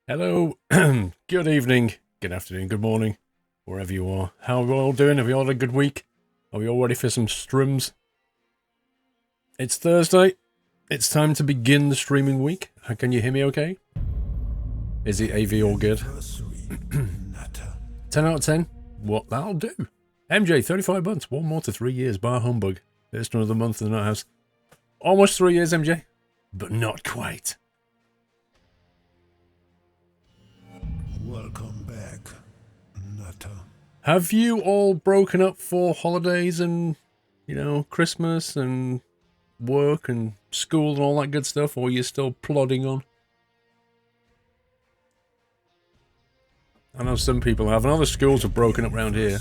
Hello, good evening, good afternoon, good morning, wherever you are. How are we all doing? Have you all had a good week? Are we all ready for some streams? It's Thursday. It's time to begin the streaming week. Can you hear me okay? Is the AV all good? 10 out of 10? What that'll do. MJ, 35 months, 1 more to 3 years, bar humbug. First another month in the Nut House. Almost 3 years, MJ, but not quite. Welcome back, Nutter. Have you all broken up for holidays and, Christmas and work and school and all that good stuff, or are you still plodding on? I know some people have, and other schools have broken up around here.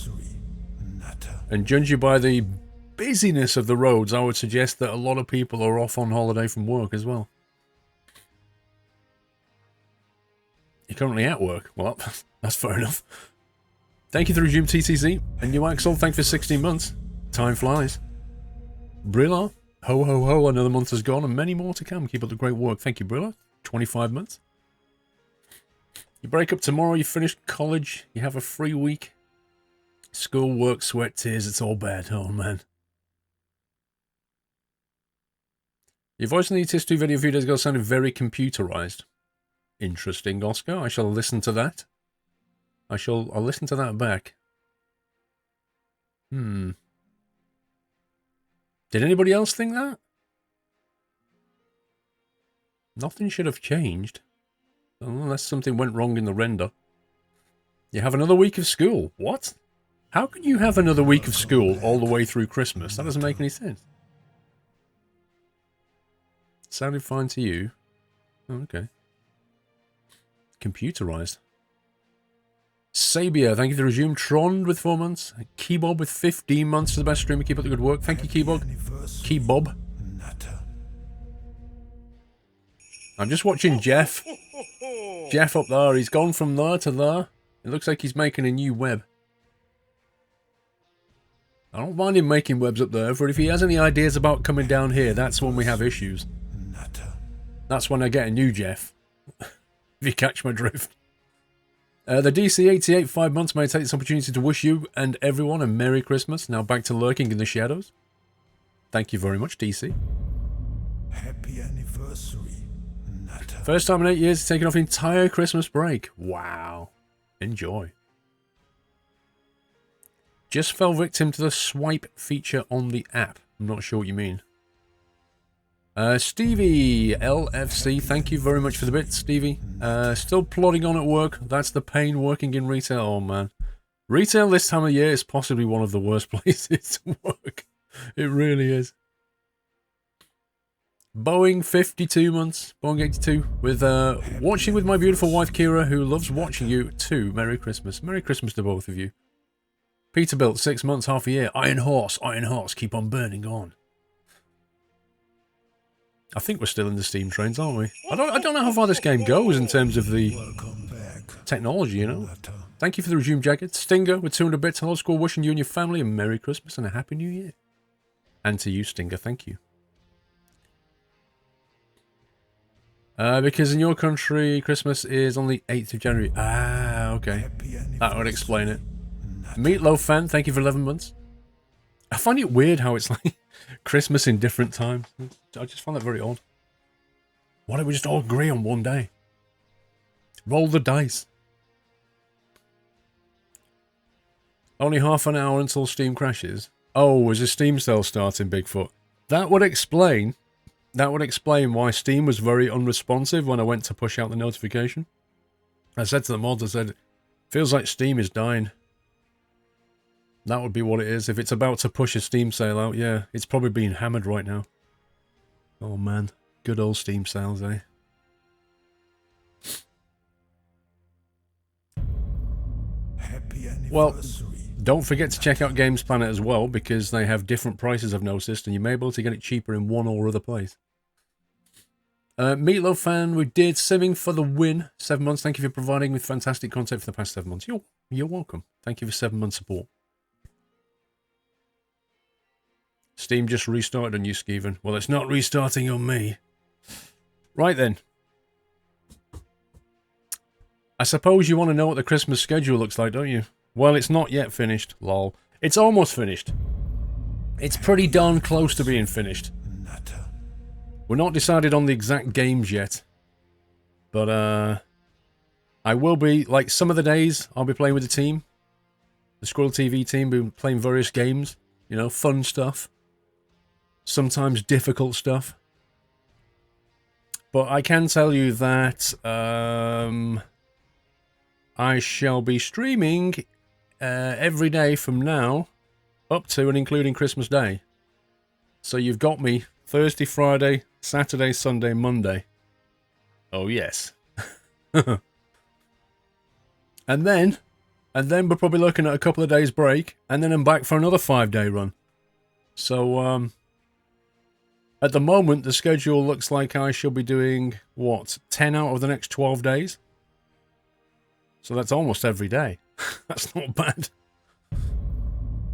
And judging by the busyness of the roads, I would suggest that a lot of people are off on holiday from work as well. You're currently at work. Well, that's fair enough. Thank you for resume TTC. And you Axel, thanks for 16 months. Time flies. Brilla, ho ho ho, another month has gone and many more to come. Keep up the great work. Thank you, Brilla. 25 months. You break up tomorrow, you finish college, you have a free week. School, work, sweat, tears, it's all bad. Oh, man. Your voice in the TIS2 video a few days ago sounded very computerized. Interesting, Oscar. I shall listen to that. I'll listen to that back. Did anybody else think that? Nothing should have changed. Unless something went wrong in the render. You have another week of school. What? How can you have another week of school all the way through Christmas? That doesn't make any sense. Sounded fine to you. Oh, okay. Computerized. Sabia, thank you for the resume. Tron with 4 months. Keybob with 15 months to the best streamer. Keep up the good work. Thank you, Keybob. Keybob. I'm just watching Jeff. Jeff up there. He's gone from there to there. It looks like he's making a new web. I don't mind him making webs up there, but if he has any ideas about coming down here, that's when we have issues. That's when I get a new Jeff. If you catch my drift. The DC88, 5 months. May I take this opportunity to wish you and everyone a Merry Christmas. Now back to lurking in the shadows. Thank you very much, DC. Happy anniversary, Nutter. First time in 8 years taking off the entire Christmas break. Wow. Enjoy. Just fell victim to the swipe feature on the app. I'm not sure what you mean. Stevie LFC, thank you very much for the bit, Stevie. Still plodding on at work. That's the pain working in retail. Oh, man. Retail this time of year is possibly one of the worst places to work. It really is. Boeing, 52 months. Boeing 82. With watching with my beautiful wife, Kira, who loves watching you too. Merry Christmas. Merry Christmas to both of you. Peterbilt, 6 months, half a year. Iron Horse, keep on burning on. I think we're still in the steam trains, aren't we? I don't know how far this game goes in terms of the technology, you know. Thank you for the resume jacket. Stinger with 200 bits. Hello, Squirrel. Wishing you and your family a Merry Christmas and a Happy New Year. And to you, Stinger, thank you. Because in your country, Christmas is on the 8th of January. Ah, okay. That would explain it. Meatloaf fan, thank you for 11 months. I find it weird how it's like Christmas in different times. I just find that very odd. Why don't we just all agree on one day? Roll the dice. Only half an hour until Steam crashes. Oh, is a Steam sale starting, Bigfoot? That would explain why Steam was very unresponsive when I went to push out the notification. I said to the mods, I said, feels like Steam is dying. That would be what it is. If it's about to push a Steam sale out, yeah, it's probably being hammered right now. Oh man, good old Steam sales, eh? Well, don't forget to check out Games Planet as well, because they have different prices I've noticed, and you may be able to get it cheaper in one or other place. Meatloaf fan, we did Simming for the win. 7 months. Thank you for providing with fantastic content for the past 7 months. You're welcome. Thank you for 7 months support. Steam just restarted on you, Skeven. Well, it's not restarting on me. Right then. I suppose you want to know what the Christmas schedule looks like, don't you? Well, it's not yet finished, lol. It's almost finished. It's pretty darn close to being finished. Natter. We're not decided on the exact games yet. But, I will be, like, some of the days, I'll be playing with the team. The Squirrel TV team, be playing various games. You know, fun stuff. Sometimes difficult stuff. But I can tell you that, I shall be streaming every day from now up to and including Christmas Day. So you've got me Thursday, Friday, Saturday, Sunday, Monday. Oh, yes. And then we're probably looking at a couple of days break, and then I'm back for another 5-day run. So, at the moment, the schedule looks like I shall be doing, what, 10 out of the next 12 days? So that's almost every day. That's not bad.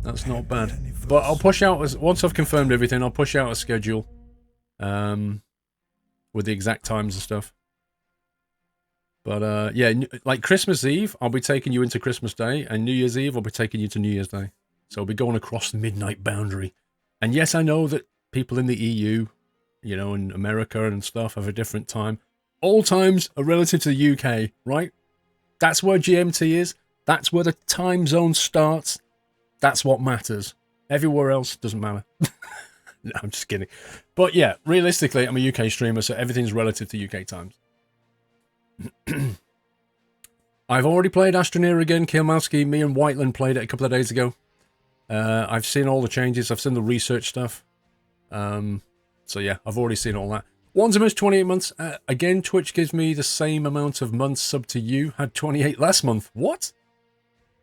That's not bad. But I'll push out, once I've confirmed everything, I'll push out a schedule. With the exact times and stuff. But, yeah, like Christmas Eve, I'll be taking you into Christmas Day, and New Year's Eve, I'll be taking you to New Year's Day. So I'll be going across the midnight boundary. And yes, I know that people in the EU, you know, in America and stuff have a different time. All times are relative to the UK, right? That's where GMT is. That's where the time zone starts. That's what matters. Everywhere else doesn't matter. No, I'm just kidding. But yeah, realistically, I'm a UK streamer, so everything's relative to UK times. I've already played Astroneer again, Kilmowski. Me and Whiteland played it a couple of days ago. I've seen all the changes. I've seen the research stuff. So yeah, I've already seen all that. Wanzimers, 28 months. Again, Twitch gives me the same amount of months sub to you. Had 28 last month. What?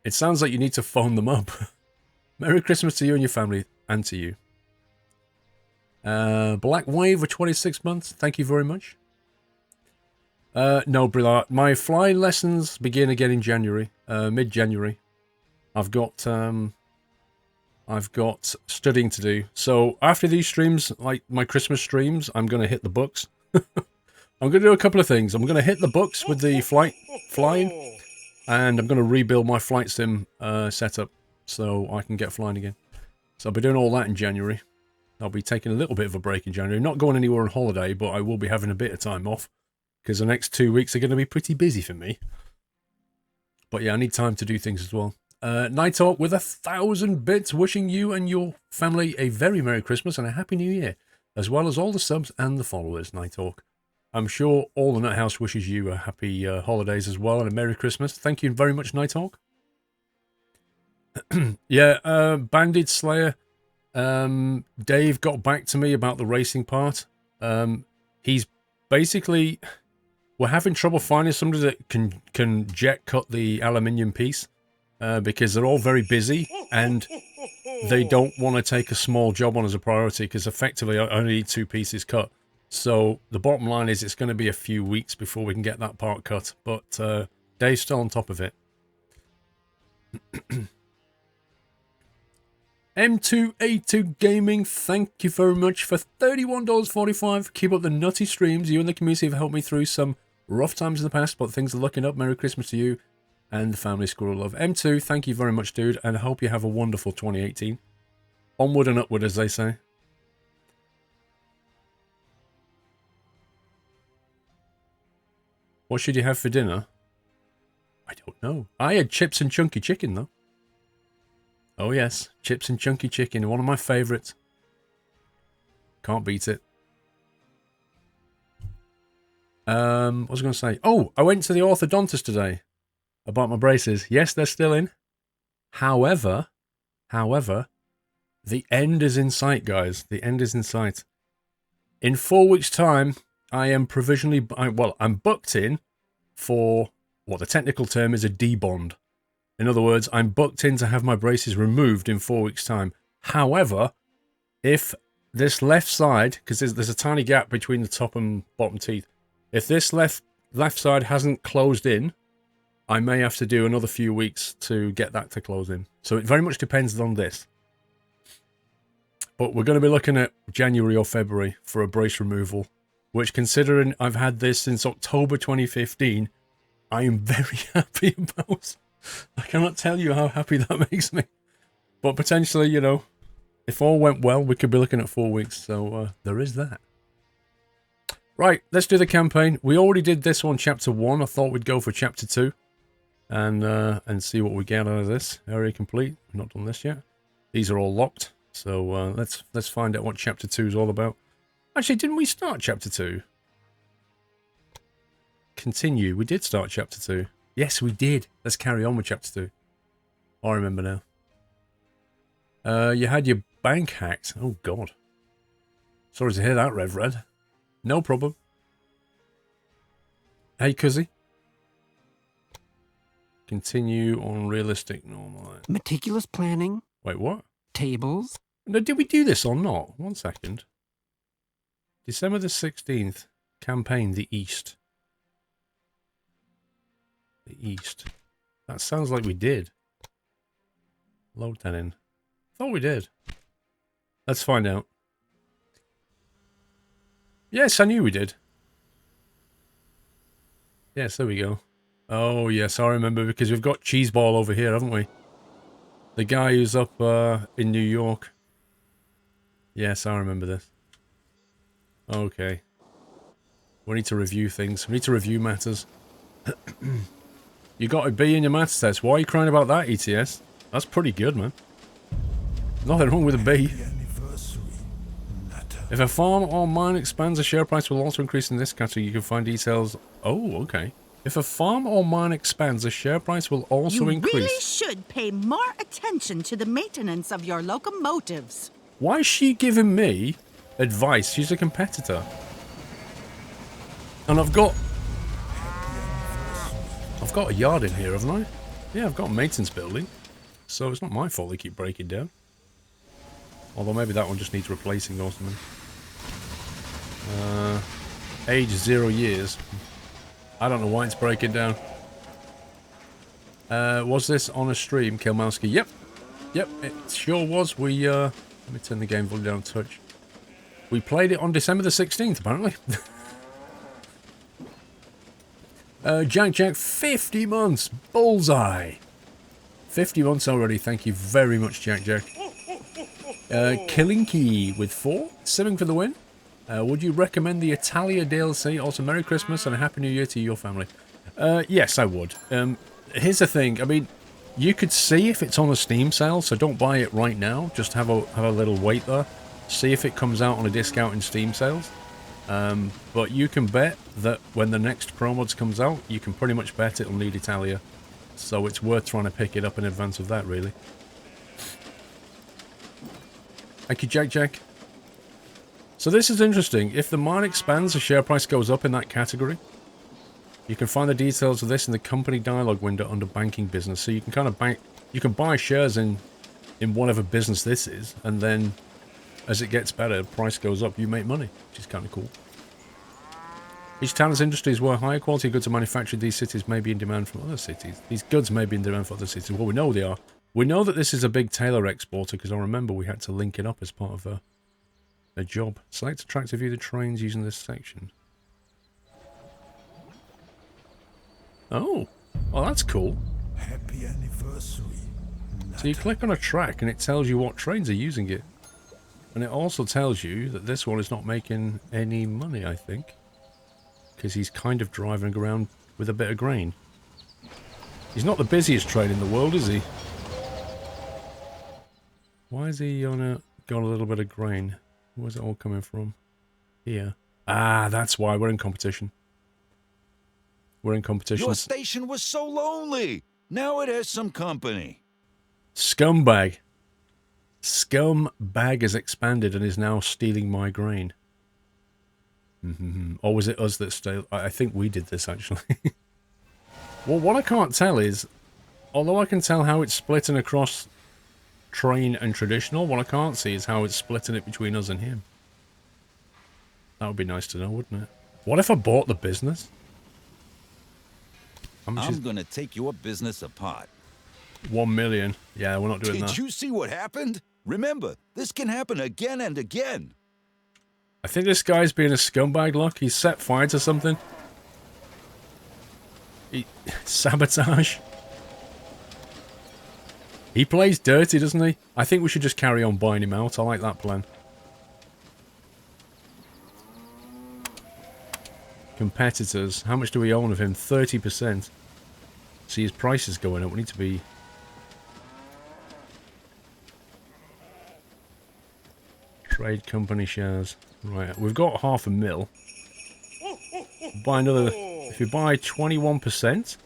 It sounds like you need to phone them up. Merry Christmas to you and your family, and to you. Black Wave for 26 months. Thank you very much. No, Brillard. My flying lessons begin again in January, mid-January. I've got studying to do. So after these streams, like my Christmas streams, I'm going to hit the books. I'm going to do a couple of things. I'm going to hit the books with the flying, and I'm going to rebuild my flight sim setup so I can get flying again. So I'll be doing all that in January. I'll be taking a little bit of a break in January. Not going anywhere on holiday, but I will be having a bit of time off. Because the next 2 weeks are going to be pretty busy for me. But yeah, I need time to do things as well. Night Talk with 1,000 bits, wishing you and your family a very Merry Christmas and a Happy New Year. As well as all the subs and the followers, Night Talk. I'm sure all the Nut House wishes you a happy holidays as well and a Merry Christmas. Thank you very much, Night Talk. Yeah, Bandit Slayer. Dave got back to me about the racing part. He's basically... We're having trouble finding somebody that can jet cut the aluminium piece because they're all very busy and they don't want to take a small job on as a priority because effectively I only need 2 pieces cut. So the bottom line is it's going to be a few weeks before we can get that part cut, but Dave's still on top of it. M2A2 Gaming, thank you very much for $31.45. Keep up the nutty streams. You and the community have helped me through some rough times in the past, but things are looking up. Merry Christmas to you and the family Squirrel Love. M2, thank you very much, dude, and I hope you have a wonderful 2018. Onward and upward, as they say. What should you have for dinner? I don't know. I had chips and chunky chicken, though. Oh, yes. Chips and chunky chicken, one of my favourites. Can't beat it. What was I going to say? Oh, I went to the orthodontist today about my braces. Yes, they're still in. However, the end is in sight, guys. The end is in sight. In 4 weeks' time, I am provisionally... I'm booked in for what the technical term is a debond. In other words, I'm booked in to have my braces removed in 4 weeks' time. However, if this left side... Because there's a tiny gap between the top and bottom teeth. If this left side hasn't closed in, I may have to do another few weeks to get that to close in. So it very much depends on this. But we're going to be looking at January or February for a brace removal, which, considering I've had this since October 2015, I am very happy about. I cannot tell you how happy that makes me. But potentially, you know, if all went well, we could be looking at 4 weeks. So there is that. Right, let's do the campaign. We already did this one, Chapter 1. I thought we'd go for Chapter 2. And see what we get out of this. Area complete. We've not done this yet. These are all locked. So let's find out what Chapter 2 is all about. Actually, didn't we start Chapter 2? Continue. We did start Chapter 2. Yes, we did. Let's carry on with Chapter 2. I remember now. You had your bank hacked. Oh, God. Sorry to hear that, Rev Red. No problem. Hey, Cuzzy. Continue on realistic normal. Meticulous planning. Wait, what? Tables. No, did we do this or not? 1 second. December the 16th. Campaign, the East. The East. That sounds like we did. Load that in. Thought we did. Let's find out. Yes, I knew we did. Yes, there we go. Oh, yes, I remember, because we've got Cheeseball over here, haven't we? The guy who's up in New York. Yes, I remember this. Okay. We need to review things. We need to review matters. You got a B in your maths test. Why are you crying about that, ETS? That's pretty good, man. Nothing wrong with a B. If a farm or mine expands, the share price will also increase in this category. You can find details. Oh, okay. If a farm or mine expands, the share price will also increase. You really should pay more attention to the maintenance of your locomotives. Why is she giving me advice? She's a competitor. And I've got a yard in here, haven't I? Yeah, I've got a maintenance building. So it's not my fault they keep breaking down. Although maybe that one just needs replacing or something. Age 0 years. I don't know why it's breaking down. Was this on a stream, Kilmowski? Yep. Yep, it sure was. We, let me turn the game volume down a touch. We played it on December the 16th, apparently. Jack, 50 months. Bullseye. 50 months already. Thank you very much, Jack. Kilinky with 4. Simming for the win. Would you recommend the Italia DLC? Also, Merry Christmas and a Happy New Year to your family. Yes, I would. Here's the thing. I mean, you could see if it's on a Steam sale, so don't buy it right now. Just have a little wait there. See if it comes out on a discount in Steam sales. But you can bet that when the next Pro Mods comes out, you can pretty much bet it'll need Italia. So it's worth trying to pick it up in advance of that, really. Thank you, Jack. So this is interesting. If the mine expands, the share price goes up in that category. You can find the details of this in the company dialogue window under banking business. So you can kind of you can buy shares in whatever business this is, and then as it gets better, the price goes up, you make money, which is kind of cool. Each town's industries where higher quality goods are manufactured, these cities may be in demand from other cities. These goods may be in demand for other cities. Well, we know they are. We know that this is a big Taylor exporter, because I remember we had to link it up as part of a job. Select a track to view the trains using this section. Oh, well, that's cool. Happy anniversary. So you click on a track and it tells you what trains are using it. And it also tells you that this one is not making any money, I think. Because he's kind of driving around with a bit of grain. He's not the busiest train in the world, is he? Why is he got a little bit of grain? Where's it all coming from? Here. Ah, that's why we're in competition. We're in competition. Your station was so lonely. Now it has some company. Scumbag. Scumbag has expanded and is now stealing my grain. Or was it us that stole? I think we did this, actually. Well, what I can't tell is, although I can tell how it's splitting across train and traditional, what I can't see is how it's splitting it between us and him. That would be nice to know, wouldn't it? What if I bought the business? I'm gonna take your business apart. 1 million. Yeah, we're not doing that. Did you see what happened? Remember, this can happen again and again. I think this guy's being a scumbag, look. He's set fire to something. Sabotage. He plays dirty, doesn't he? I think we should just carry on buying him out. I like that plan. Competitors. How much do we own of him? 30%. See, his price is going up. We need to be... Trade company shares. Right, we've got 500,000. Buy another... If you buy 21%...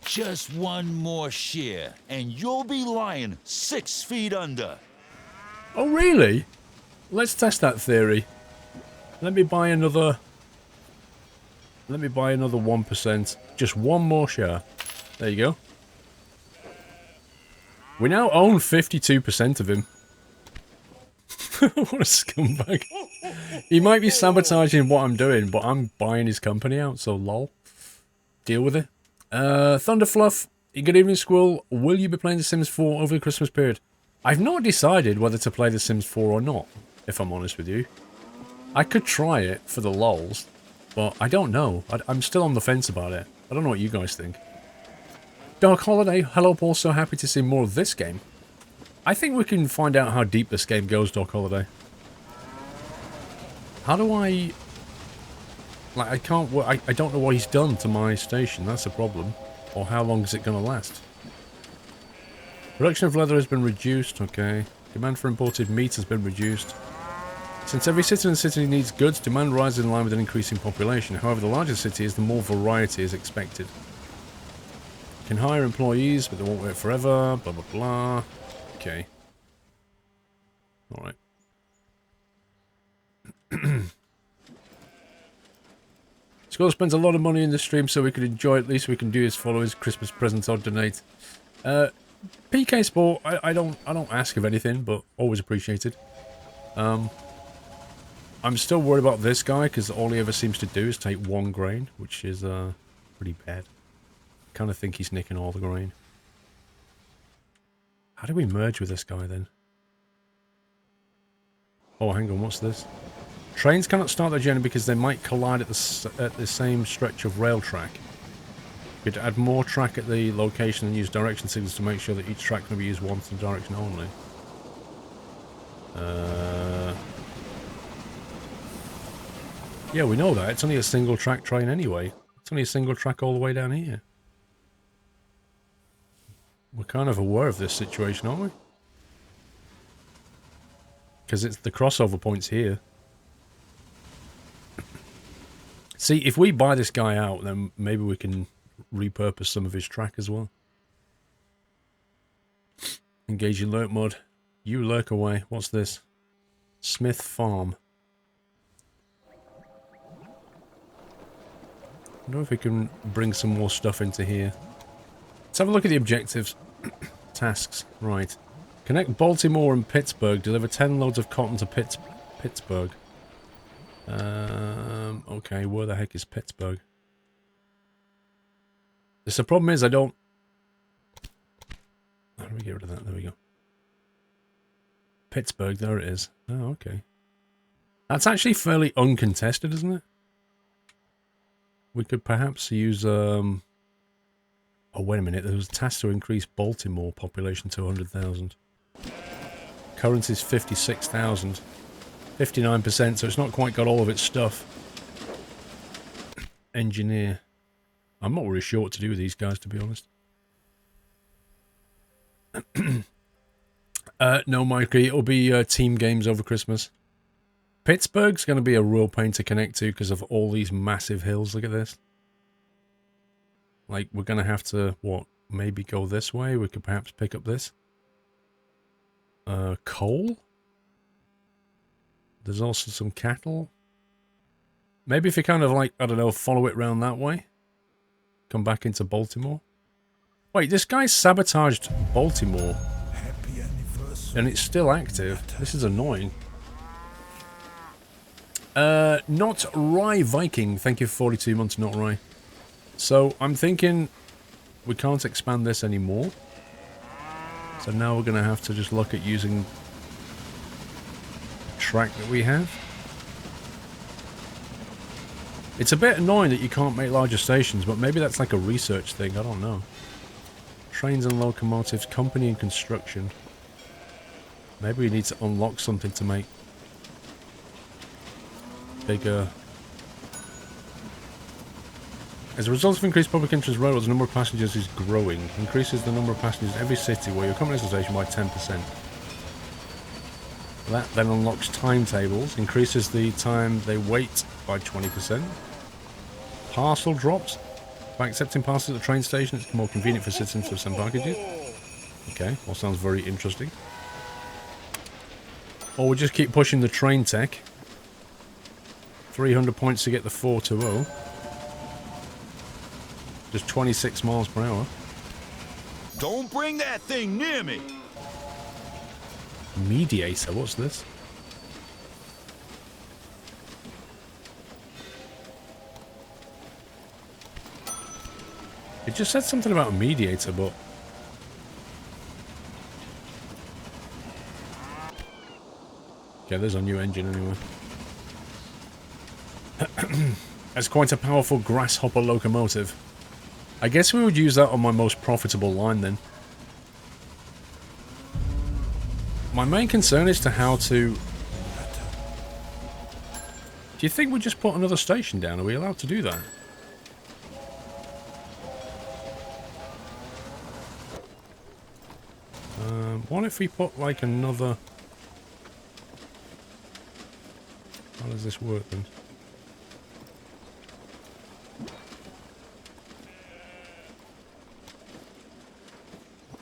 Just one more share, and you'll be lying 6 feet under. Oh, really? Let's test that theory. Let me buy another 1%. Just one more share. There you go. We now own 52% of him. What a scumbag. He might be sabotaging what I'm doing, but I'm buying his company out, so lol. Deal with it. Thunderfluff, good evening, Squirrel. Will you be playing The Sims 4 over the Christmas period? I've not decided whether to play The Sims 4 or not, if I'm honest with you. I could try it for the lols, but I don't know. I'm still on the fence about it. I don't know what you guys think. Dark Holiday, hello Paul, so happy to see more of this game. I think we can find out how deep this game goes, Dark Holiday. How do I... Like, I can't... I don't know what he's done to my station, that's a problem. Or how long is it going to last? Production of leather has been reduced, okay. Demand for imported meat has been reduced. Since every city in the city needs goods, demand rises in line with an increasing population. However, the larger the city is, the more variety is expected. Can hire employees, but they won't wait forever, blah blah blah. Okay. Alright. Skull spends a lot of money in the stream so we could enjoy it. Least we can do is follow his Christmas presents or donate. PK Sport, I don't ask of anything, but always appreciated. I'm still worried about this guy because all he ever seems to do is take 1 grain, which is pretty bad. Kind of think he's nicking all the grain. How do we merge with this guy then? Oh, hang on, what's this? Trains cannot start their journey because they might collide at the same stretch of rail track. You could add more track at the location and use direction signals to make sure that each track can be used once in direction only. Yeah, we know that. It's only a single track train anyway. It's only a single track all the way down here. We're kind of aware of this situation, aren't we? Because it's the crossover points here. See, if we buy this guy out, then maybe we can repurpose some of his track as well. Engage in lurk mode. You lurk away. What's this? Smith Farm. I wonder if we can bring some more stuff into here. Let's have a look at the objectives. Tasks. Right. Connect Baltimore and Pittsburgh. Deliver 10 loads of cotton to Pittsburgh. Okay, where the heck is Pittsburgh? The problem is I don't... How do we get rid of that? There we go. Pittsburgh, there it is. Oh, okay. That's actually fairly uncontested, isn't it? We could perhaps use... Oh, wait a minute. There was a task to increase Baltimore population to 100,000. Currency is 56,000. 59%, so it's not quite got all of its stuff. Engineer. I'm not really sure what to do with these guys, to be honest. No, Mikey, it'll be team games over Christmas. Pittsburgh's going to be a real pain to connect to because of all these massive hills. Look at this. Like, we're going to have to, what, maybe go this way? We could perhaps pick up this. Coal? There's also some cattle. Maybe if you kind of like, I don't know, follow it round that way. Come back into Baltimore. Wait, this guy sabotaged Baltimore. Happy anniversary. And it's still active. This is annoying. Not Rye Viking. Thank you for 42 months, Not Rye. So, I'm thinking we can't expand this anymore. So now we're going to have to just look at using the track that we have. It's a bit annoying that you can't make larger stations, but maybe that's like a research thing, I don't know. Trains and locomotives, company and construction. Maybe we need to unlock something to make bigger. As a result of increased public interest in railroads, the number of passengers is growing. Increases the number of passengers in every city where your company has a station by 10%. That then unlocks timetables, increases the time they wait by 20%. Parcel drops. By accepting parcels at the train station, it's more convenient for citizens to send packages. Okay, all sounds very interesting. Or we'll just keep pushing the train tech. 300 points to get the 420. Just 26 miles per hour. Don't bring that thing near me. Mediator, what's this? It just said something about a mediator, but... Okay, there's a new engine anyway. That's quite a powerful grasshopper locomotive. I guess we would use that on my most profitable line then. My main concern is to how to... Do you think we just put another station down? Are we allowed to do that? What if we put like another... How does this work then?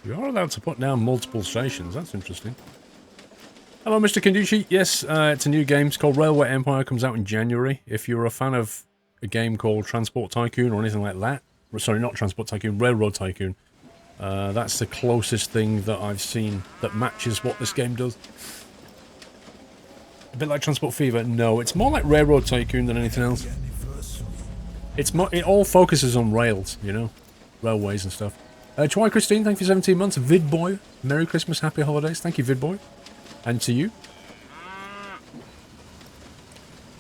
You are allowed to put down multiple stations. That's interesting. Hello, Mr. Kanducci. Yes, it's a new game. It's called Railway Empire. It comes out in January. If you're a fan of a game called Transport Tycoon or anything like that... Sorry, not Transport Tycoon, Railroad Tycoon. That's the closest thing that I've seen that matches what this game does. A bit like Transport Fever. No, it's more like Railroad Tycoon than anything else. It's more, it all focuses on rails, you know? Railways and stuff. Choi Christine, thank you for 17 months. Vidboy, Merry Christmas, Happy Holidays. Thank you, Vidboy. And to you.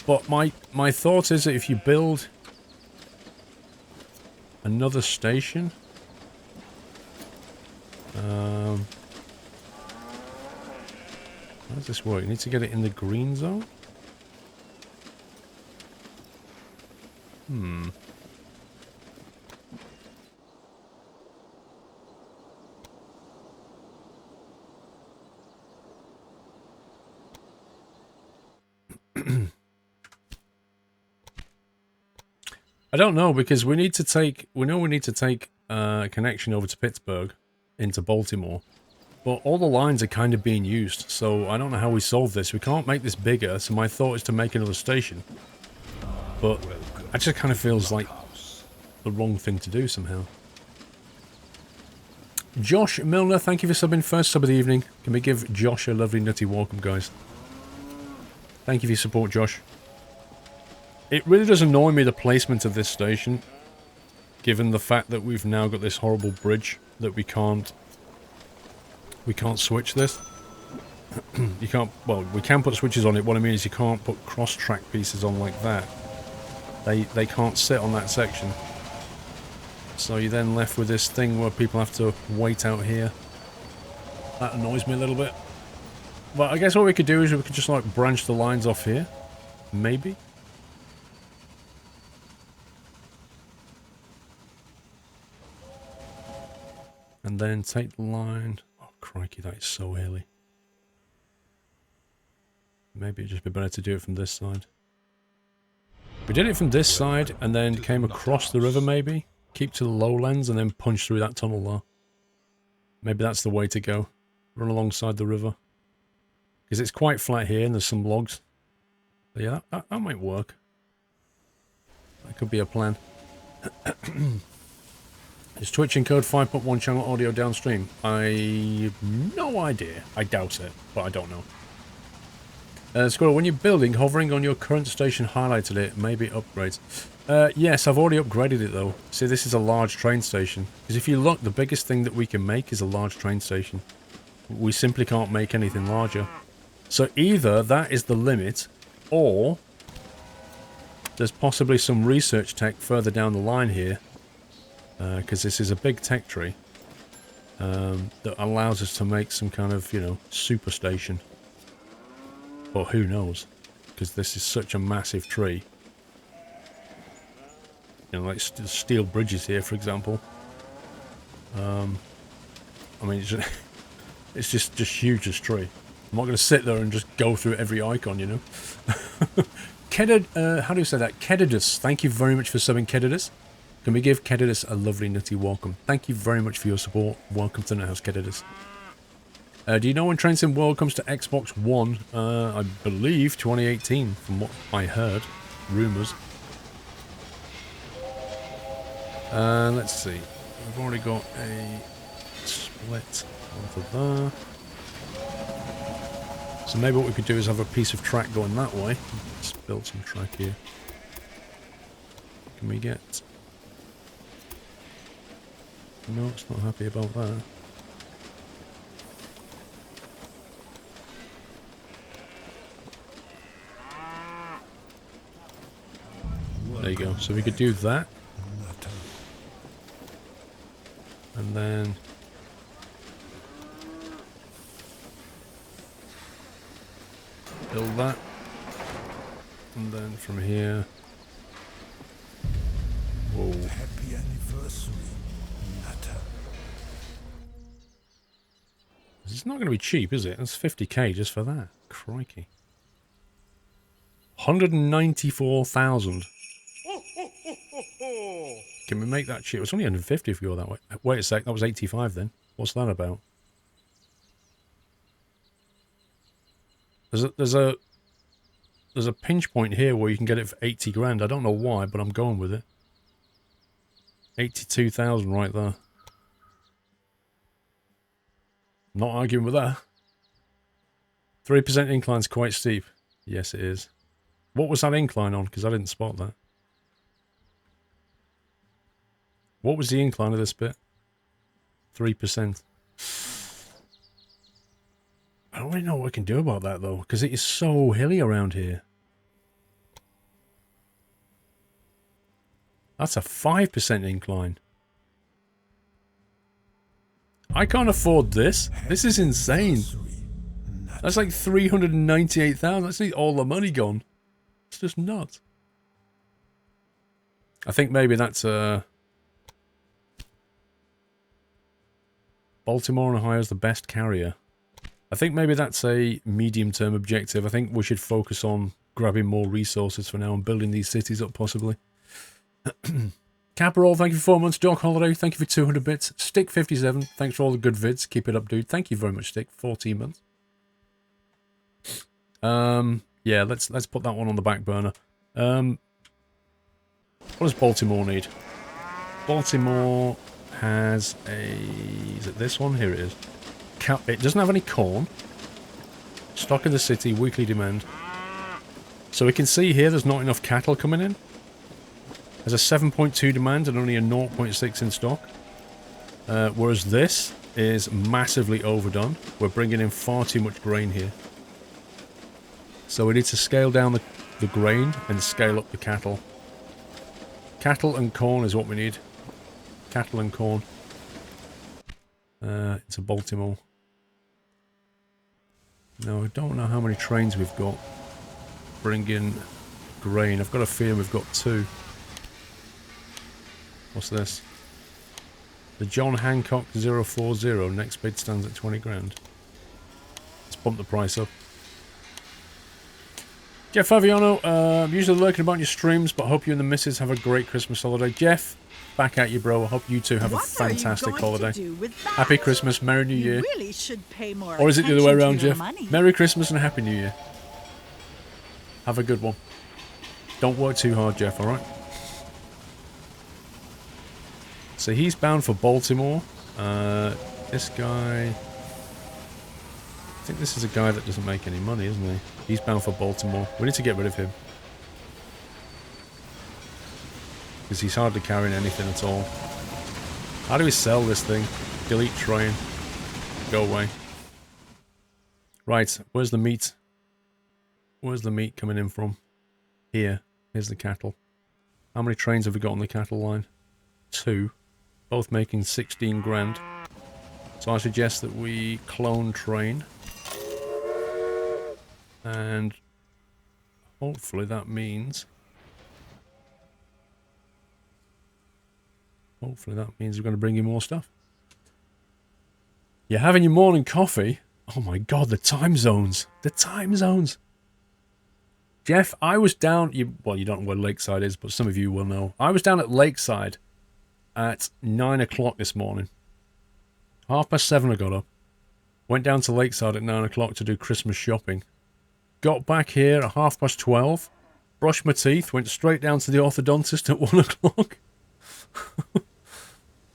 But my thought is that if you build another station... how does this work? You need to get it in the green zone? I don't know, because we need to take... We know we need to take a connection over to Pittsburgh into Baltimore. But all the lines are kind of being used, so I don't know how we solve this. We can't make this bigger, so my thought is to make another station. But it just kind of feels like the wrong thing to do somehow. Josh Milner, thank you for subbing. First sub of the evening. Can we give Josh a lovely nutty welcome, guys? Thank you for your support, Josh. It really does annoy me, the placement of this station, given the fact that we've now got this horrible bridge that we can't switch this. You can't, well, we can put switches on it. What I mean is you can't put cross-track pieces on like that. They can't sit on that section. So you're then left with this thing where people have to wait out here. That annoys me a little bit. But I guess what we could do is we could just like branch the lines off here. Maybe. And then take the line... Oh, crikey, that is so early. Maybe it'd just be better to do it from this side. We did it from this side, and then came across the river, maybe? Keep to the lowlands, and then punch through that tunnel there. Maybe that's the way to go. Run alongside the river. Because it's quite flat here, and there's some logs. But yeah, that might work. That could be a plan. Is Twitch encode 5.1 channel audio downstream? I have no idea. I doubt it, but I don't know. Squirrel, when you're building, hovering on your current station highlighted it, maybe upgrades. Yes, I've already upgraded it though. See, this is a large train station. Because if you look, the biggest thing that we can make is a large train station. We simply can't make anything larger. So either that is the limit, or there's possibly some research tech further down the line here, because this is a big tech tree that allows us to make some kind of, you know, super station. But who knows? Because this is such a massive tree. You know, like steel bridges here, for example. I mean, it's just huge, this tree. I'm not going to sit there and just go through every icon, you know. How do you say that? Kedidus. Thank you very much for subbing, Kedidus. Can we give Kedidus a lovely nutty welcome? Thank you very much for your support. Welcome to the house, Kedidus. Do you know when Train Sim World comes to Xbox One? I believe 2018, from what I heard. Rumours. Let's see. We've already got a split onto there. So maybe what we could do is have a piece of track going that way. Let's build some track here. Can we get... No, it's not happy about that. There you go. So we could do that. And then... build that. And then from here... Whoa. Happy anniversary, Nutter. It's not going to be cheap, is it? That's 50k just for that. Crikey. 194,000. Can we make that cheap? It's only 150 if you go that way. Wait a sec, that was 85 then. What's that about? There's a pinch point here where you can get it for 80 grand. I don't know why, but I'm going with it. 82,000 right there. Not arguing with that. 3% incline's quite steep. Yes, it is. What was that incline on? Because I didn't spot that. What was the incline of this bit? 3%. I don't really know what we can do about that, though, because it is so hilly around here. That's a 5% incline. I can't afford this. This is insane. That's like 398,000. That's like all the money gone. It's just nuts. I think maybe that's Baltimore and Ohio is the best carrier. I think maybe that's a medium-term objective. I think we should focus on grabbing more resources for now and building these cities up, possibly. Caparol, thank you for 4 months. Doc Holiday, thank you for 200 bits. Stick57, thanks for all the good vids. Keep it up, dude. Thank you very much, Stick. 14 months. Yeah, let's put that one on the back burner. What does Baltimore need? Baltimore has a... Is it this one? Here it is. It doesn't have any corn. Stock in the city, weekly demand. So we can see here there's not enough cattle coming in. There's a 7.2 demand and only a 0.6 in stock. Whereas this is massively overdone. We're bringing in far too much grain here. So we need to scale down the grain and scale up the cattle. Cattle and corn is what we need. Cattle and corn. It's a Baltimore. No, I don't know how many trains we've got. Bring in grain. I've got a feeling we've got 2. What's this? The John Hancock 040. Next bid stands at 20 grand. Let's bump the price up. Jeff Faviano, I'm usually lurking about your streams, but hope you and the missus have a great Christmas holiday. Jeff, back at you, bro. I hope you two have a fantastic holiday. Happy Christmas, Merry New Year. Really should pay more or is it the other way around, Jeff? Money. Merry Christmas and Happy New Year. Have a good one. Don't work too hard, Jeff, alright? So he's bound for Baltimore. This guy... I think this is a guy that doesn't make any money, isn't he? He's bound for Baltimore. We need to get rid of him. Because he's hardly carrying anything at all. How do we sell this thing? Delete train. Go away. Right, where's the meat? Where's the meat coming in from? Here. Here's the cattle. How many trains have we got on the cattle line? 2. Both making 16 grand. So I suggest that we clone train. And hopefully that means... Hopefully that means we're going to bring you more stuff. You're having your morning coffee? Oh my god, the time zones. The time zones. Jeff, I was down... well, you don't know where Lakeside is, but some of you will know. I was down at Lakeside at 9 o'clock this morning. 7:30 I got up. Went down to Lakeside at 9 o'clock to do Christmas shopping. Got back here at 12:30. Brushed my teeth. Went straight down to the orthodontist at 1 o'clock.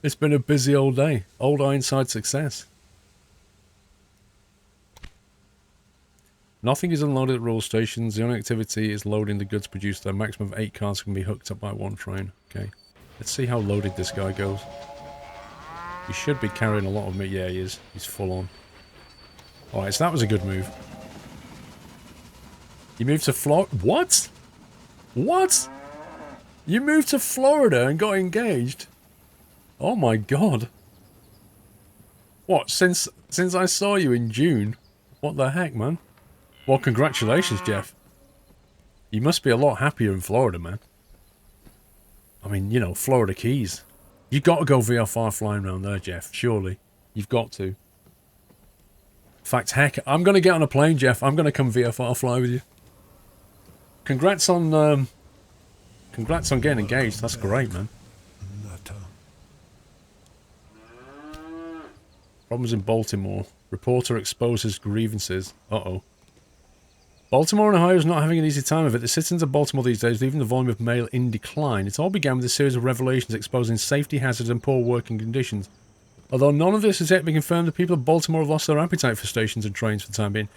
It's been a busy old day. Old Ironside success. Nothing is unloaded at rail stations. The only activity is loading the goods produced there. Maximum of 8 cars can be hooked up by one train. Okay. Let's see how loaded this guy goes. He should be carrying a lot of meat. Yeah, he is. He's full on. Alright, so that was a good move. You moved to Florida? What? What? You moved to Florida and got engaged? Oh my god. What, since I saw you in June? What the heck, man? Well, congratulations, Jeff. You must be a lot happier in Florida, man. I mean, you know, Florida Keys. You got to go VFR flying around there, Jeff. Surely. You've got to. In fact, heck, I'm going to get on a plane, Jeff. I'm going to come VFR fly with you. Congrats on getting engaged. That's great, man. Problems in Baltimore. Reporter exposes grievances. Uh-oh. Baltimore and Ohio is not having an easy time of it. The citizens of Baltimore these days, leaving the volume of mail in decline. It all began with a series of revelations exposing safety hazards and poor working conditions. Although none of this has yet been confirmed, the people of Baltimore have lost their appetite for stations and trains for the time being.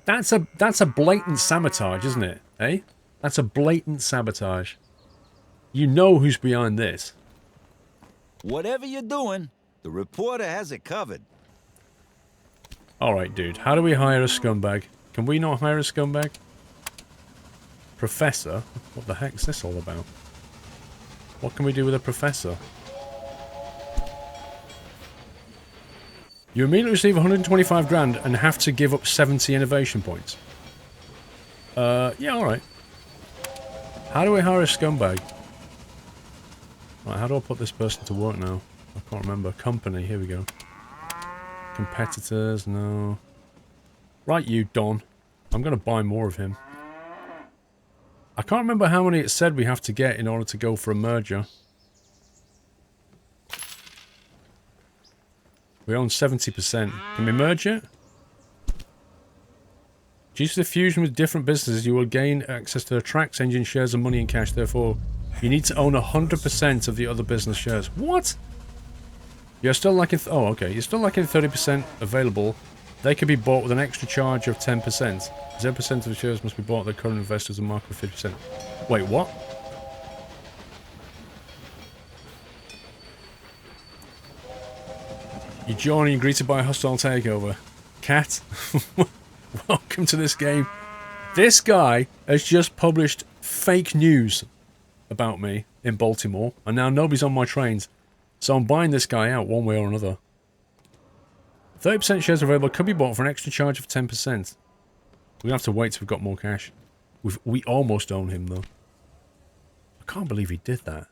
That's a blatant sabotage, isn't it? Eh? That's a blatant sabotage. You know who's behind this. Whatever you're doing, the reporter has it covered. Alright, dude. How do we hire a scumbag? Can we not hire a scumbag? Professor? What the heck's this all about? What can we do with a professor? You immediately receive 125 grand and have to give up 70 innovation points. Yeah, alright. How do we hire a scumbag? Right, how do I put this person to work now? I can't remember. Company, here we go. Competitors, no. Right, you, Don. I'm going to buy more of him. I can't remember how many it said we have to get in order to go for a merger. We own 70%. Can we merge it? Due to the fusion with different businesses, you will gain access to the tracks, engine shares, and money in cash. Therefore, you need to own 100% of the other business shares. What? You're still lacking... oh, okay. You're still lacking 30% available. They can be bought with an extra charge of 10%. 0% of the shares must be bought at the current investors and market for 50%. Wait, what? You're joining and greeted by a hostile takeover. Cat, welcome to this game. This guy has just published fake news about me in Baltimore, and now nobody's on my trains. So I'm buying this guy out one way or another. 30% shares available, could be bought for an extra charge of 10%. We're going to have to wait till we've got more cash. We almost own him, though. I can't believe he did that.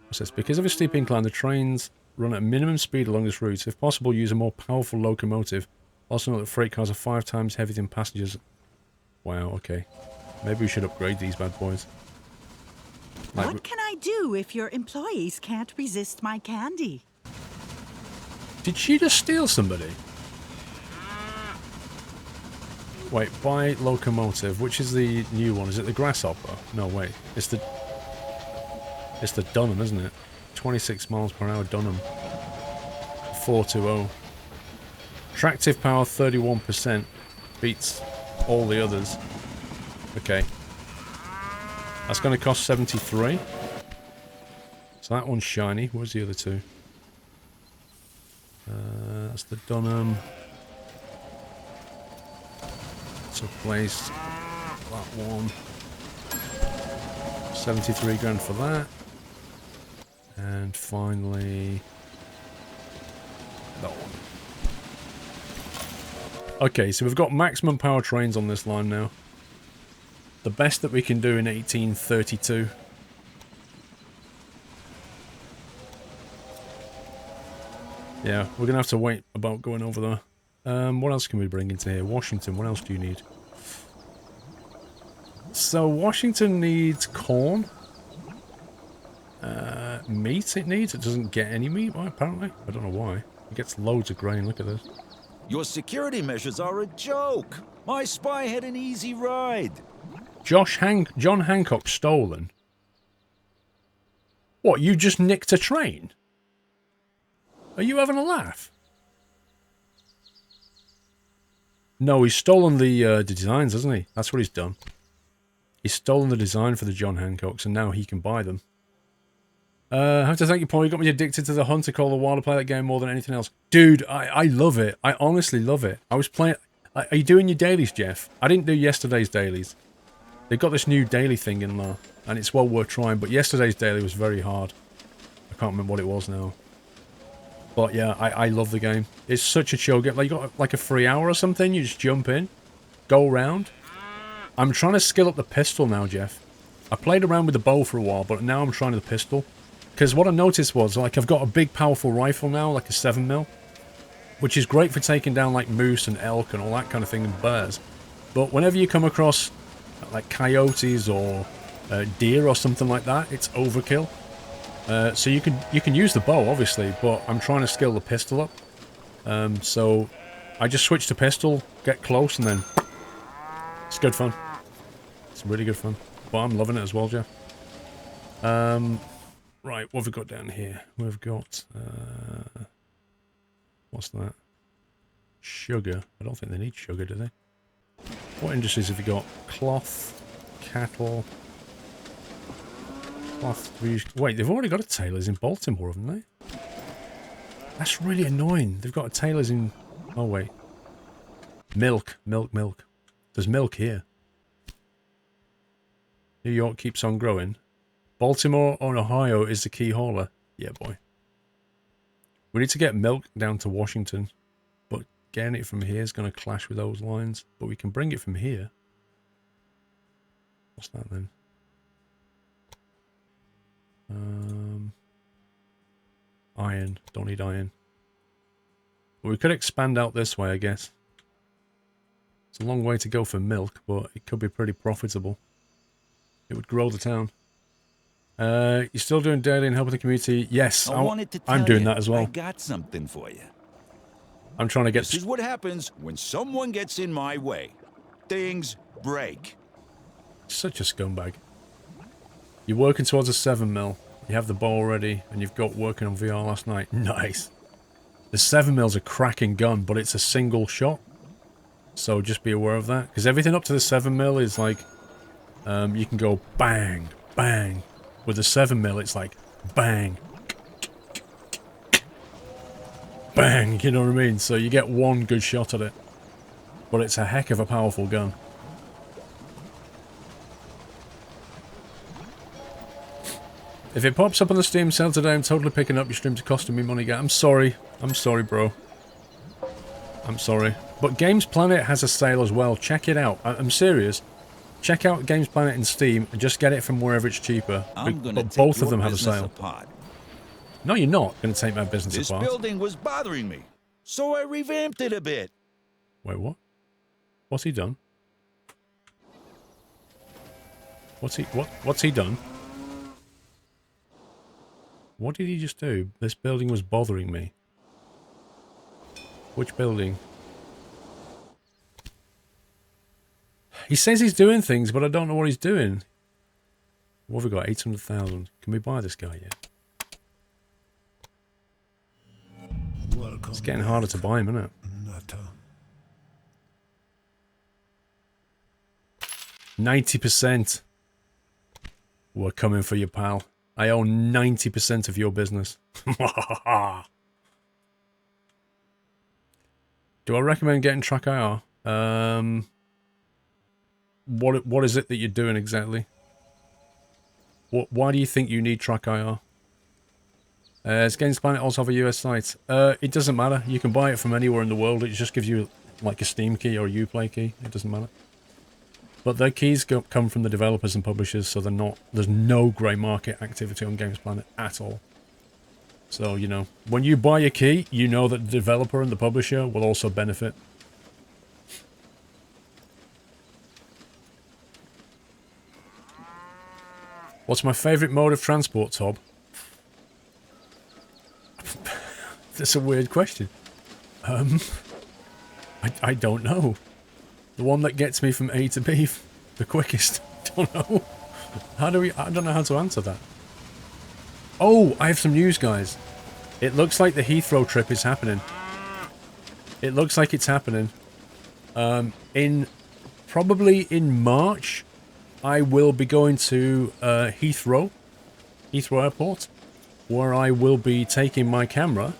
What's this? Because of a steep incline, the trains run at minimum speed along this route. If possible, use a more powerful locomotive. Also note that freight cars are 5 times heavier than passengers. Wow, okay. Maybe we should upgrade these bad boys. What can I do if your employees can't resist my candy? Did she just steal somebody? Wait, buy locomotive. Which is the new one? Is it the Grasshopper? No, wait. It's the Dunham, isn't it? 26 miles per hour Dunham. 420. Tractive power 31%. Beats all the others. Okay. That's going to cost 73. So that one's shiny. Where's the other two? That's the Dunham. Let's replace that one. 73 grand for that. And finally... that one. Okay, so we've got maximum power trains on this line now. The best that we can do in 1832. Yeah, we're going to have to wait about going over there. What else can we bring into here? Washington, what else do you need? So, Washington needs corn. Meat it needs. It doesn't get any meat, apparently. I don't know why. It gets loads of grain. Look at this. Your security measures are a joke. My spy had an easy ride. John Hancock stolen? What, you just nicked a train? Are you having a laugh? No, he's stolen the designs, hasn't he? That's what he's done. He's stolen the design for the John Hancocks, and now he can buy them. I have to thank you, Paul. You got me addicted to the Hunter Call of the Wild. I play that game more than anything else. Dude, I love it. I honestly love it. I was playing... Are you doing your dailies, Jeff? I didn't do yesterday's dailies. They've got this new daily thing in there, and it's well worth trying, but yesterday's daily was very hard. I can't remember what it was now. But yeah, I love the game. It's such a chill game. Like, you got like a free hour or something, you just jump in, go around. I'm trying to skill up the pistol now, Jeff. I played around with the bow for a while, but now I'm trying the pistol. Because what I noticed was, like, I've got a big powerful rifle now, like a 7mm. Which is great for taking down, like, moose and elk and all that kind of thing, and bears. But whenever you come across, like, coyotes or deer or something like that, it's overkill. So you can use the bow, obviously, but I'm trying to skill the pistol up. So I just switch to pistol, get close, and then it's good fun. It's really good fun. But I'm loving it as well, Jeff. Right, what have we got down here? We've got what's that? Sugar. I don't think they need sugar, do they? What industries have you got? Cloth, cattle. Wait, they've already got a tailor's in Baltimore, haven't they? That's really annoying. They've got a tailor's in... Oh, wait. Milk. There's milk here. New York keeps on growing. Baltimore or Ohio is the key hauler. Yeah, boy. We need to get milk down to Washington. But getting it from here is going to clash with those lines. But we can bring it from here. What's that then? Iron. Don't need iron. But we could expand out this way, I guess. It's a long way to go for milk, but it could be pretty profitable. It would grow the town. You're still doing daily and helping the community? Yes, I'm doing that as well. I got something for you. I'm trying to get... This is what happens when someone gets in my way. Things break. Such a scumbag. You're working towards a 7mm. You have the bow already, and you've got working on VR last night. Nice. The 7mm's a cracking gun, but it's a single shot. So just be aware of that. Because everything up to the 7mm is like... you can go bang, bang. With the 7mm, it's like bang, bang, you know what I mean? So you get one good shot at it. But it's a heck of a powerful gun. If it pops up on the Steam sale today, I'm totally picking up your stream to costing me money. I'm sorry. I'm sorry, bro. I'm sorry. But Games Planet has a sale as well. Check it out. I'm serious. Check out Games Planet in Steam and just get it from wherever it's cheaper. But both of them have a sale. Apart. No, you're not going to take my business apart. This building was bothering me, so I revamped it a bit. Wait, what? What's he done? What's he done? What did he just do? This building was bothering me. Which building? He says he's doing things, but I don't know what he's doing. What have we got? 800,000. Can we buy this guy yet? Welcome. It's getting harder to buy him, isn't it? Nutter. 90%. We're coming for you, pal. I own 90% of your business. Do I recommend getting Track IR? What is it that you're doing exactly? Why do you think you need Track IR? Is Games Planet also have a US site? It doesn't matter. You can buy it from anywhere in the world. It just gives you like a Steam key or a Uplay key. It doesn't matter. But their keys come from the developers and publishers, so they're not. There's no grey market activity on Games Planet at all. So, you know, when you buy a key, you know that the developer and the publisher will also benefit. What's my favourite mode of transport, Tob? That's a weird question. I don't know. The one that gets me from A to B the quickest. Don't know. I don't know how to answer that. Oh, I have some news, guys. It looks like the trip is happening. It looks like it's happening. Probably in March, I will be going to Heathrow Airport, where I will be taking my camera,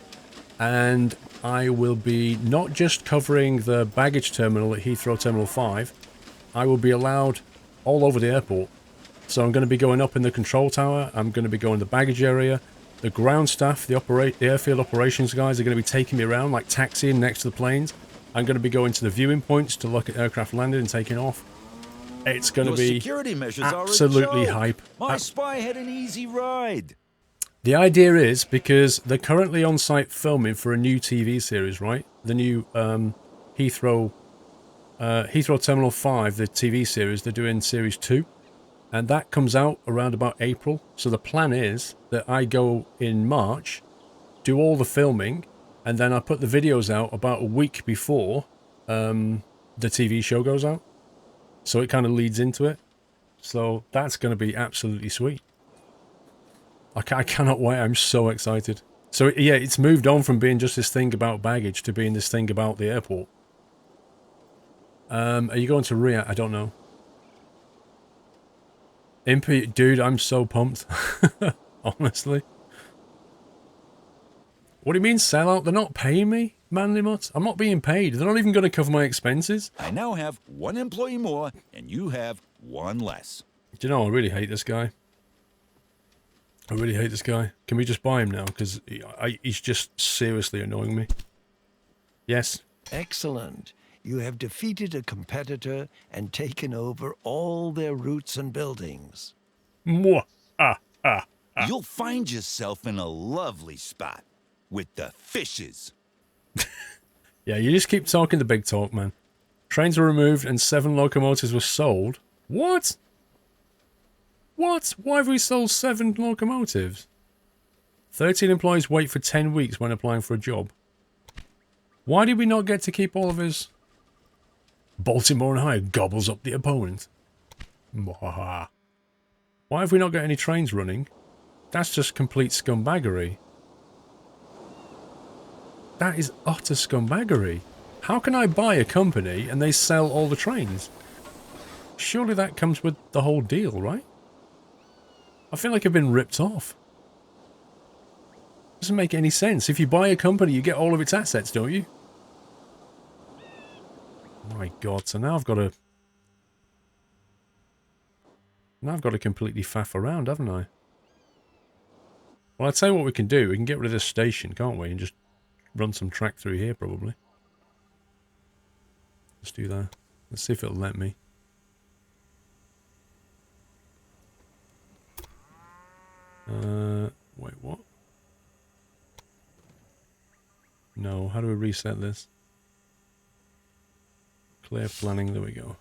and I will be not just covering the baggage terminal at Heathrow Terminal 5, I will be allowed all over the airport. So I'm going to be going up in the control tower, I'm going to be going to the baggage area, the ground staff, the airfield operations guys are going to be taking me around, like taxiing next to the planes. I'm going to be going to the viewing points to look at aircraft landing and taking off. It's going to be security measures absolutely hype. My spy had an easy ride. The idea is, because they're currently on site filming for a new TV series, right? The new Heathrow Terminal 5, the TV series, they're doing Series 2. And that comes out around about April. So the plan is that I go in March, do all the filming, and then I put the videos out about a week before the TV show goes out. So it kind of leads into it. So that's going to be absolutely sweet. I cannot wait. I'm so excited. So yeah, it's moved on from being just this thing about baggage to being this thing about the airport. Are you going to Riyadh? I don't know. Impy, dude, I'm so pumped. Honestly. What do you mean sell out? They're not paying me, Manly Mutt. I'm not being paid. They're not even going to cover my expenses. I now have one employee more, and you have one less. Do you know, I really hate this guy. I really hate this guy. Can we just buy him now? Because he's just seriously annoying me. Yes? Excellent. You have defeated a competitor and taken over all their routes and buildings. Mwah. You'll find yourself in a lovely spot with the fishes. Yeah, you just keep talking the big talk, man. Trains were removed and 7 locomotives were sold. What? What? Why have we sold 7 locomotives? 13 employees wait for 10 weeks when applying for a job. Why did we not get to keep all of his... Baltimore and High gobbles up the opponent. Why have we not got any trains running? That's just complete scumbaggery. That is utter scumbaggery. How can I buy a company and they sell all the trains? Surely that comes with the whole deal, right? I feel like I've been ripped off. Doesn't make any sense. If you buy a company, you get all of its assets, don't you? My God, so now I've got to... Now I've got to completely faff around, haven't I? Well, I'll tell you what we can do. We can get rid of this station, can't we? And just run some track through here, probably. Let's do that. Let's see if it'll let me. Wait, what? No, how do we reset this? Clear planning, there we go.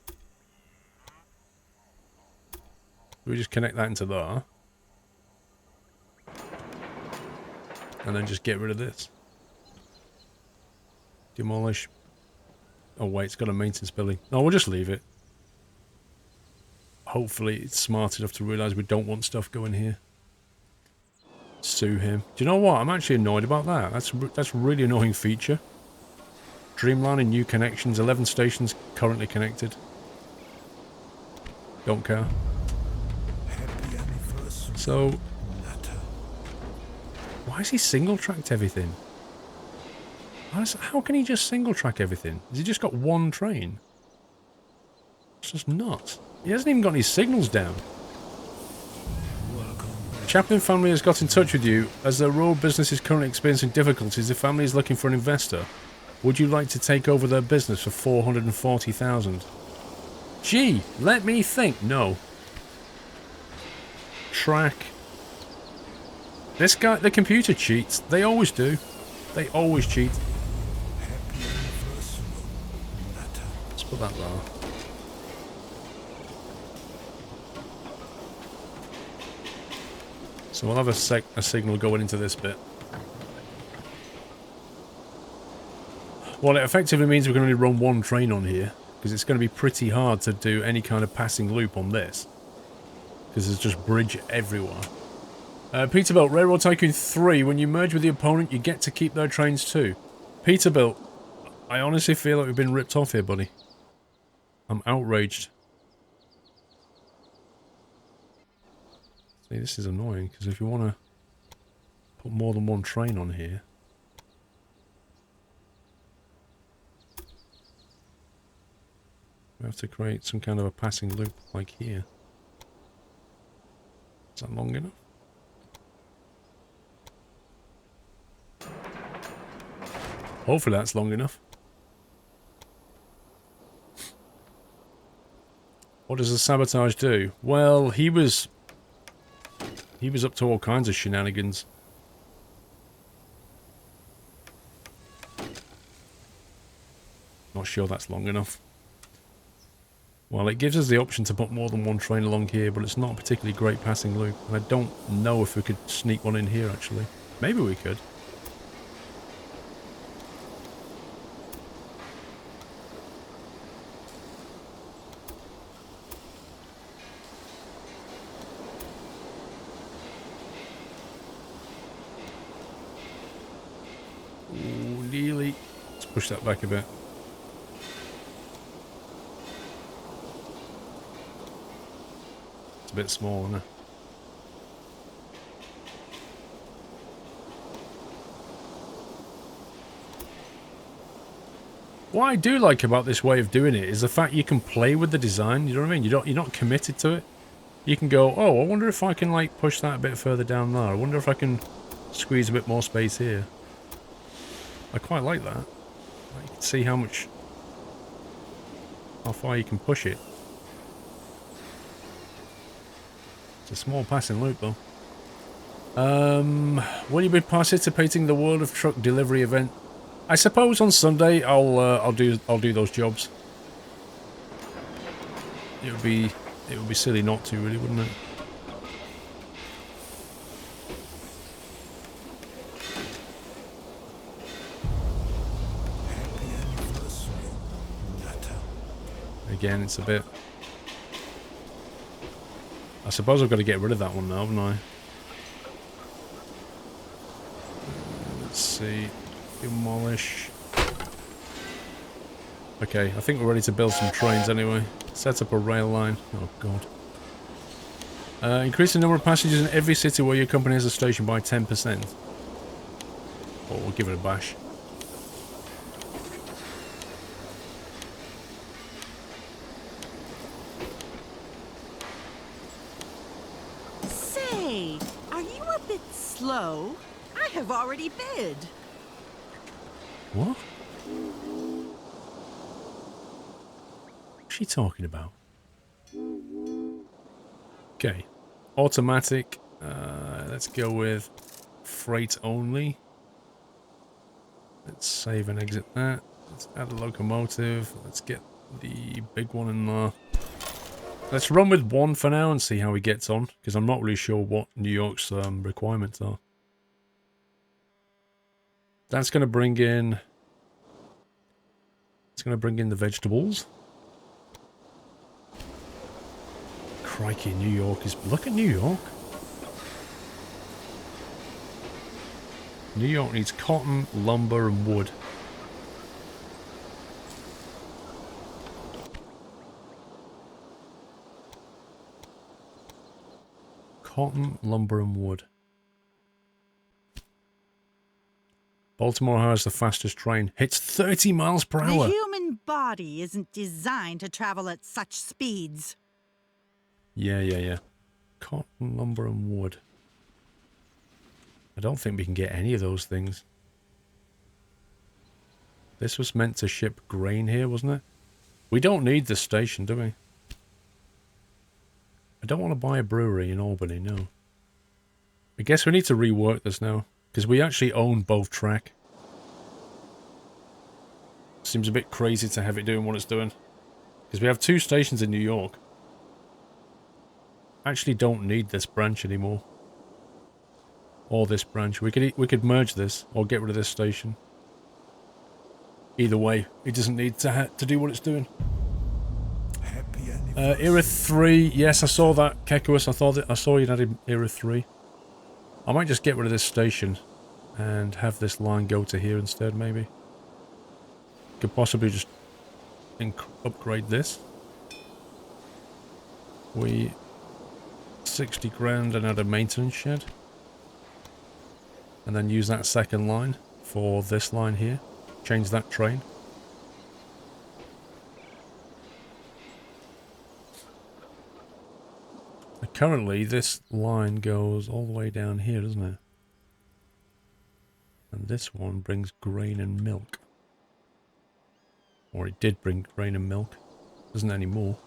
We just connect that into there. And then just get rid of this. Demolish. Oh wait, it's got a maintenance building. No, we'll just leave it. Hopefully it's smart enough to realise we don't want stuff going here. Sue him. Do you know what? I'm actually annoyed about that. That's a really annoying feature. Dreamline and new connections. 11 stations currently connected. Don't care. Happy anniversary. So, Natter. why has he single-tracked everything? How can he just single-track everything? Has he just got one train? It's just nuts. He hasn't even got any signals down. You are Chaplin family has got in touch with you. As their road business is currently experiencing difficulties, the family is looking for an investor. Would you like to take over their business for 440,000? Gee, let me think. No. Track. This guy, the computer cheats. They always do. They always cheat. Let's put that there. So we'll have a signal going into this bit. Well, it effectively means we can only run one train on here, because it's going to be pretty hard to do any kind of passing loop on this, because there's just bridge everywhere. Peterbilt, Railroad Tycoon 3, when you merge with the opponent, you get to keep their trains too. Peterbilt, I honestly feel like we've been ripped off here, buddy. I'm outraged. See, this is annoying, because if you want to put more than one train on here... we have to create some kind of a passing loop, like here. Is that long enough? Hopefully that's long enough. What does the sabotage do? Well, he was up to all kinds of shenanigans. Not sure that's long enough. Well, it gives us the option to put more than one train along here, but it's not a particularly great passing loop. And I don't know if we could sneak one in here, actually. Maybe we could. Ooh, nearly. Let's push that back a bit. It's a bit small, isn't it? What I do like about this way of doing it is the fact you can play with the design, you know what I mean? You're not committed to it. You can go, oh, I wonder if I can like push that a bit further down there. I wonder if I can squeeze a bit more space here. I quite like that. You can see how far you can push it. It's a small passing loop though. Will you be participating in the World of Truck delivery event? I suppose on Sunday I'll do those jobs. It would be silly not to, really, wouldn't it? Again, it's a bit... I suppose I've got to get rid of that one now, haven't I? Let's see. Demolish. Okay, I think we're ready to build some trains anyway. Set up a rail line. Oh, God. Increase the number of passengers in every city where your company has a station by 10%. Oh, we'll give it a bash. Say, are you a bit slow? I have already bid. What? What's she talking about? Okay. Automatic. Let's go with freight only. Let's save and exit that. Let's add a locomotive. Let's get the big one in there. Let's run with one for now and see how he gets on, because I'm not really sure what New York's requirements are. That's going to bring in... It's going to bring in the vegetables. Crikey, New York is... Look at New York. New York needs cotton, lumber, and wood. Cotton, lumber, and wood. Baltimore has the fastest train. Hits 30 miles per hour. The human body isn't designed to travel at such speeds. Yeah. Cotton, lumber, and wood. I don't think we can get any of those things. This was meant to ship grain here, wasn't it? We don't need this station, do we? I don't want to buy a brewery in Albany, no. I guess we need to rework this now, because we actually own both track. Seems a bit crazy to have it doing what it's doing. Because we have 2 stations in New York. Actually don't need this branch anymore. Or this branch. We could merge this, or get rid of this station. Either way, it doesn't need to do what it's doing. Era 3, yes, I saw that, Kekuus. I saw you'd added Era 3. I might just get rid of this station and have this line go to here instead, maybe. Could possibly just upgrade this. 60 grand and add a maintenance shed. And then use that second line for this line here. Change that train. Currently, this line goes all the way down here, doesn't it? And this one brings grain and milk. Or it did bring grain and milk. Doesn't anymore.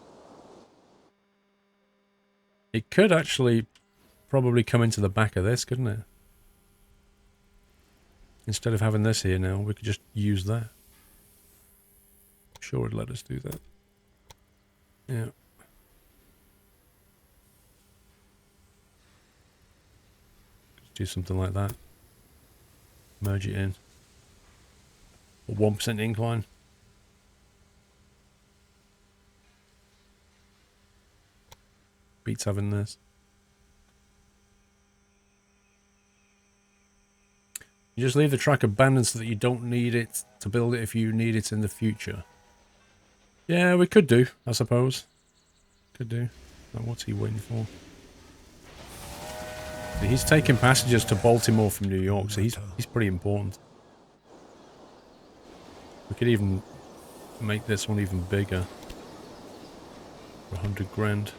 It could actually probably come into the back of this, couldn't it? Instead of having this here now, we could just use that. I'm sure it'd let us do that. Yeah. Do something like that. Merge it in. A 1% incline. Beats having this. You just leave the track abandoned so that you don't need it to build it if you need it in the future. Yeah, we could do, I suppose. Could do. Now, what's he waiting for? He's taking passengers to Baltimore from New York, so he's pretty important. We could even make this one even bigger. For 100 grand.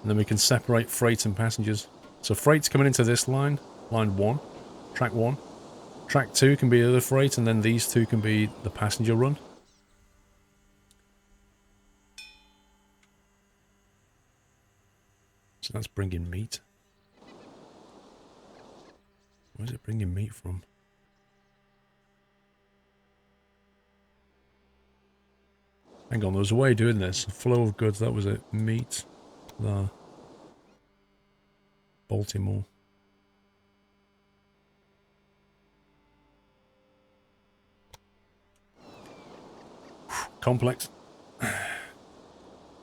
And then we can separate freight and passengers. So freight's coming into this line, line 1, track 1. Track 2 can be the other freight, and then these 2 can be the passenger run. So that's bringing meat. Where's it bringing meat from? Hang on, there was a way of doing this. Flow of goods, that was it. Meat. There. Baltimore. Complex.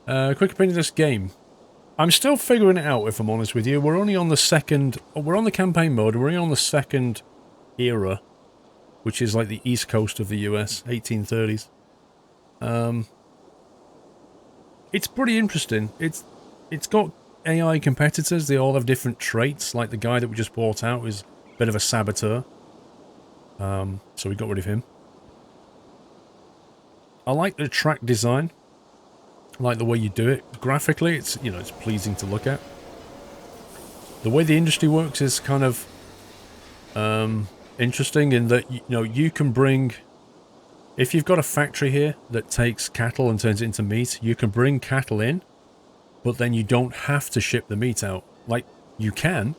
Quick opinion of this game. I'm still figuring it out, if I'm honest with you. We're only on the second... We're on the campaign mode. We're only on the second era, which is like the east coast of the US, 1830s. It's pretty interesting. It's got AI competitors. They all have different traits. Like the guy that we just brought out is a bit of a saboteur. So we got rid of him. I like the track design. I like the way you do it. Graphically, it's, you know, it's pleasing to look at. The way the industry works is kind of interesting in that, you know, you can bring... If you've got a factory here that takes cattle and turns it into meat, you can bring cattle in, but then you don't have to ship the meat out. Like, you can,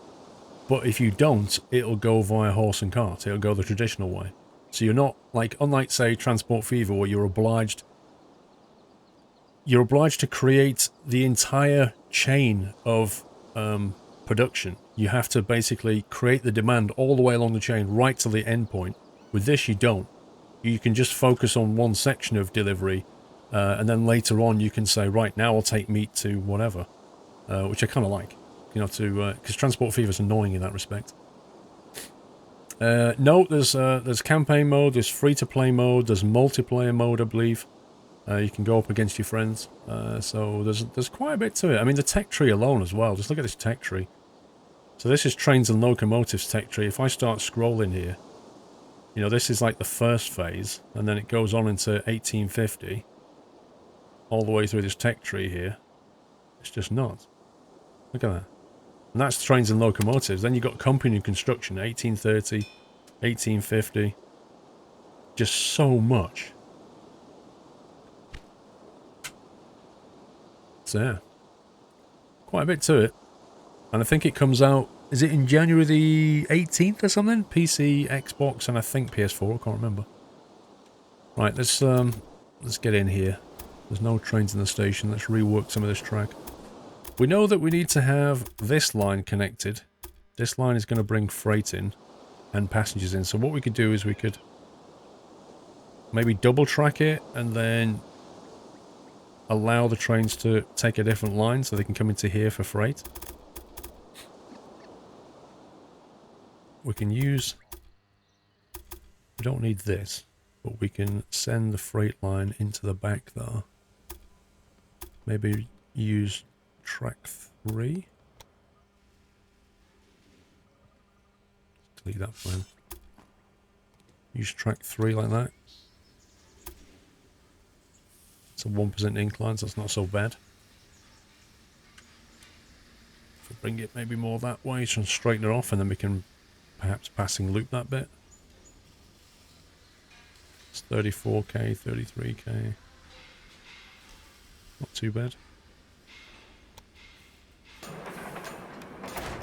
but if you don't, it'll go via horse and cart. It'll go the traditional way. So you're not, like, unlike, say, Transport Fever, where you're obliged to create the entire chain of production. You have to basically create the demand all the way along the chain, right to the end point. With this, you don't. You can just focus on one section of delivery, and then later on you can say, right, now I'll take meat to whatever, which I kind of like, you know, because Transport Fever is annoying in that respect. No, there's campaign mode, there's free-to-play mode, there's multiplayer mode, I believe. You can go up against your friends, so there's quite a bit to it. I mean, the tech tree alone as well, just look at this tech tree. So this is Trains and Locomotives tech tree. If I start scrolling here, you know, this is like the first phase, and then it goes on into 1850, all the way through this tech tree here. It's just nuts. Look at that. And that's trains and locomotives. Then you've got company and construction, 1830, 1850. Just so much. So yeah, quite a bit to it. And I think it comes out, is it in January the 18th or something? PC, Xbox, and I think PS4, I can't remember. Right, let's get in here. There's no trains in the station. Let's rework some of this track. We know that we need to have this line connected. This line is going to bring freight in and passengers in. So what we could do is we could maybe double track it and then allow the trains to take a different line so they can come into here for freight. We can use... We don't need this, but we can send the freight line into the back there. Maybe use track 3. Delete that plan. Use track 3 like that. It's a 1% incline, so it's not so bad. If we bring it maybe more that way, so straighten it off, and then we can perhaps passing loop that bit. It's 34k, 33k. Not too bad.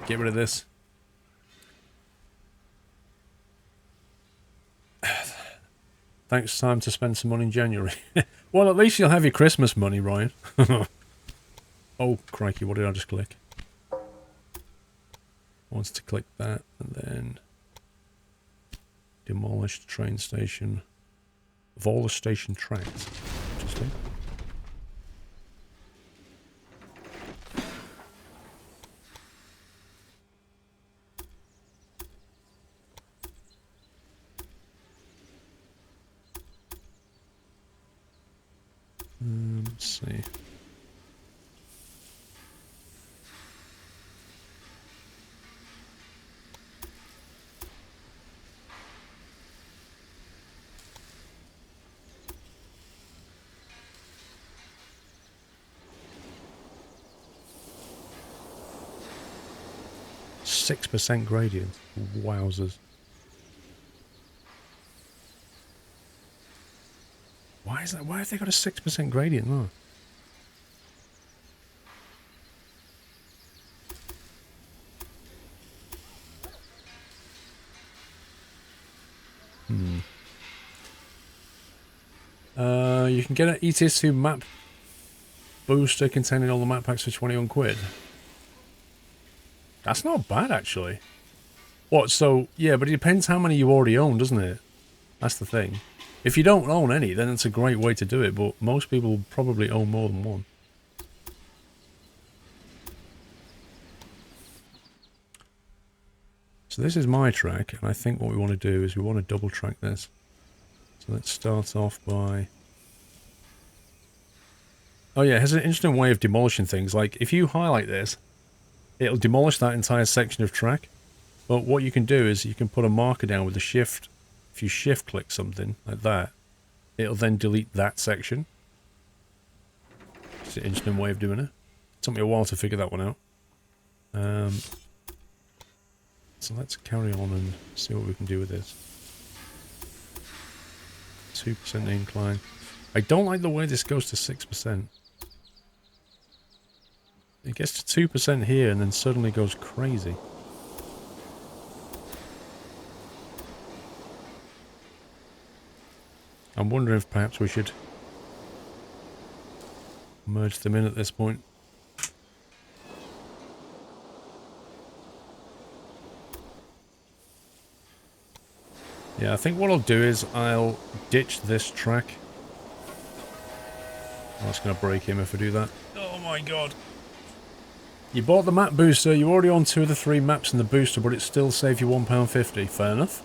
Get rid of this. Thanks, time to spend some money in January. Well, at least you'll have your Christmas money, Ryan. Oh, crikey, what did I just click? I wanted to click that, and then demolish the train station of all the station tracks. Interesting. Let's see. .6% gradient. Wowzers. Why is that? Why have they got a 6% gradient though? You can get an ETS2 map booster containing all the map packs for 21 quid. That's not bad, actually. What, so... Yeah, but it depends how many you already own, doesn't it? That's the thing. If you don't own any, then it's a great way to do it, but most people probably own more than one. So this is my track, and I think what we want to do is we want to double track this. So let's start off by... Oh yeah, it has an interesting way of demolishing things. Like, if you highlight this, it'll demolish that entire section of track. But what you can do is you can put a marker down with a shift. If you shift click something like that, it'll then delete that section. It's an interesting way of doing it. It took me a while to figure that one out. So let's carry on and see what we can do with this. 2% incline. I don't like the way this goes to 6%. It gets to 2% here and then suddenly goes crazy. I'm wondering if perhaps we should merge them in at this point. Yeah, I think what I'll do is I'll ditch this track. Oh, that's going to break him if I do that. Oh my god. You bought the map booster, you're already on 2 of the 3 maps in the booster, but it still saves you £1.50. Fair enough.